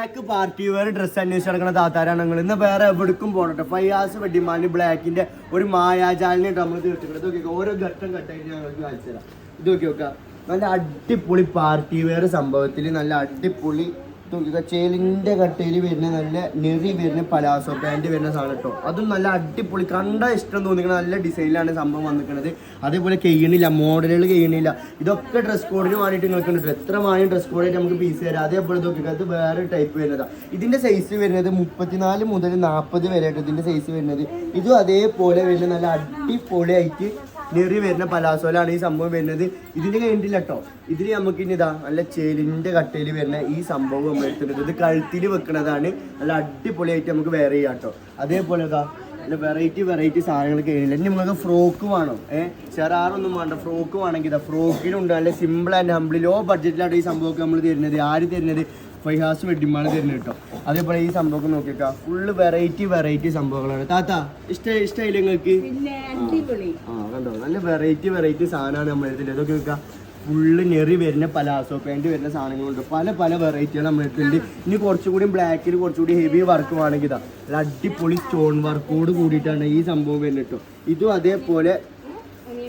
Black party wear dress അന്വേഷിച്ച് നടക്കുന്ന താത്താരാണ് നിങ്ങൾ. ഇന്ന് വേറെ എവിടേക്കും പോകട്ടെ. ഫയാസ് വെഡിമാലി ബ്ലാക്കിന്റെ ഒരു മായാജാലിനെ നമ്മൾ തീർത്തിട്ടുണ്ട്. ഇതൊക്കെ ഓരോ ഘട്ടം ഘട്ടമായിട്ട് ഞങ്ങൾക്ക് കാണിച്ചു തരാം. ഇത് നോക്കി നോക്കാം. നല്ല അടിപൊളി പാർട്ടി വെയർ സംഭവത്തിൽ നല്ല അടിപൊളി ചേലിന്റെ കട്ടയിൽ വരുന്ന നല്ല നെറി വരുന്ന പലാസോ പാൻറ് വരുന്ന സാധനം കേട്ടോ. അതും നല്ല അടിപൊളി കണ്ട ഇഷ്ടം തോന്നിക്കുന്ന നല്ല ഡിസൈനിലാണ് സംഭവം വന്നിരിക്കുന്നത്. അതേപോലെ കഴിയണില്ല, മോഡലുകൾ കഴിയണില്ല. ഇതൊക്കെ ഡ്രസ് കോഡിന് വേണ്ടിയിട്ട് നിങ്ങൾക്ക് ഉണ്ട്. എത്ര വേണമെങ്കിൽ ഡ്രസ് കോഡായിട്ട് നമുക്ക് പീസ് തരാം. അതേപോലെ ഇതൊക്കെ അത് വേറെ ടൈപ്പ് വരുന്നതാണ്. ഇതിന്റെ സൈസ് വരുന്നത് 34 മുതൽ 40 വരെ ആയിട്ട് ഇതിന്റെ സൈസ് വരുന്നത്. ഇതും അതേപോലെ വരുന്ന നല്ല അടിപൊളിയായിട്ട് നെറി വരുന്ന പലാസോലാണ് ഈ സംഭവം വരുന്നത്. ഇതിന് കഴിഞ്ഞിട്ടില്ല കേട്ടോ. ഇതിന് നമുക്ക് ഇനി ഇതാ നല്ല ചേലിന്റെ കട്ടയിൽ വരുന്ന ഈ സംഭവം നമ്മൾ എടുത്തിട്ടുണ്ട്. ഇത് കഴുത്തിൽ വെക്കുന്നതാണ്. നല്ല അടിപൊളിയായിട്ട് നമുക്ക് വേറെ ചെയ്യാം കേട്ടോ. അതേപോലെ ഇതാ നല്ല വെറൈറ്റി സാധനങ്ങൾ കഴിഞ്ഞില്ല. ഇനി നിങ്ങൾക്ക് ഫ്രോക്ക് വേണം, ചെറാറൊന്നും വേണ്ട, ഫ്രോക്ക് വേണമെങ്കിൽ ഇതാ ഫ്രോക്കിനുണ്ട്. നല്ല സിമ്പിൾ ആൻഡ് ഹംബിൾ ലോ ബഡ്ജറ്റിലാണ് ഈ സംഭവമൊക്കെ നമ്മൾ തരുന്നത്. ആര് തരുന്നത്? ഫൈഹാസ് വെഡിമാണ് തരുന്നത് കേട്ടോ. അതേപോലെ ഈ സംഭവമൊക്കെ നോക്കിയേക്കാം. ഫുള്ള് വെറൈറ്റി സംഭവങ്ങളാണ്. താത്ത ഇഷ്ടമായില്ല നിങ്ങൾക്ക്? കണ്ടോ നല്ല വെറൈറ്റി സാധനമാണ് നമ്മൾ എടുത്തിട്ട്. ഇതൊക്കെ വെക്കാം. ഫുള്ള് നെറി വരുന്ന പലാസോ പാൻറ് വരുന്ന സാധനങ്ങളുണ്ട്. പല വെറൈറ്റികൾ നമ്മൾ എടുത്തിട്ടുണ്ട്. ഇനി കുറച്ചുകൂടി ബ്ലാക്കിൽ കുറച്ചുകൂടി ഹെവി വർക്ക് വേണമെങ്കിൽ ഇതാ നല്ല അടിപൊളി സ്റ്റോൺ വർക്കോട് കൂടിയിട്ടാണ് ഈ സംഭവം വരുന്നത് കേട്ടോ. ഇതും അതേപോലെ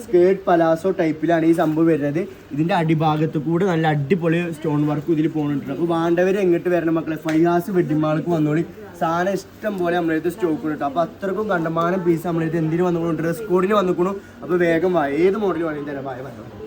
സ്കേർട്ട് പലാസോ ടൈപ്പിലാണ് ഈ സംഭവം വരുന്നത്. ഇതിന്റെ അടിഭാഗത്ത് കൂടെ നല്ല അടിപൊളി സ്റ്റോൺ വർക്ക് ഇതിൽ പോകുന്നുണ്ട്. അപ്പോൾ വേണ്ടവർ എങ്ങോട്ട് വരണം മക്കളെ? ഫൈഹാസ് വെഡിമാൾക്ക് വന്നോളി. സാധനം ഇഷ്ടം പോലെ നമ്മളെടുത്ത് സ്റ്റോക്ക് കിട്ടും. അപ്പോൾ അത്രക്കും കണ്ടമാനം പീസ് നമ്മളെടുത്ത് എന്തിനു വന്നുകൊണ്ടു? ഡ്രസ് കോഡിന് വന്നിക്കണു. അപ്പോൾ വേഗം വാ, ഏത് മോഡൽ വേണമെങ്കിൽ തരാം.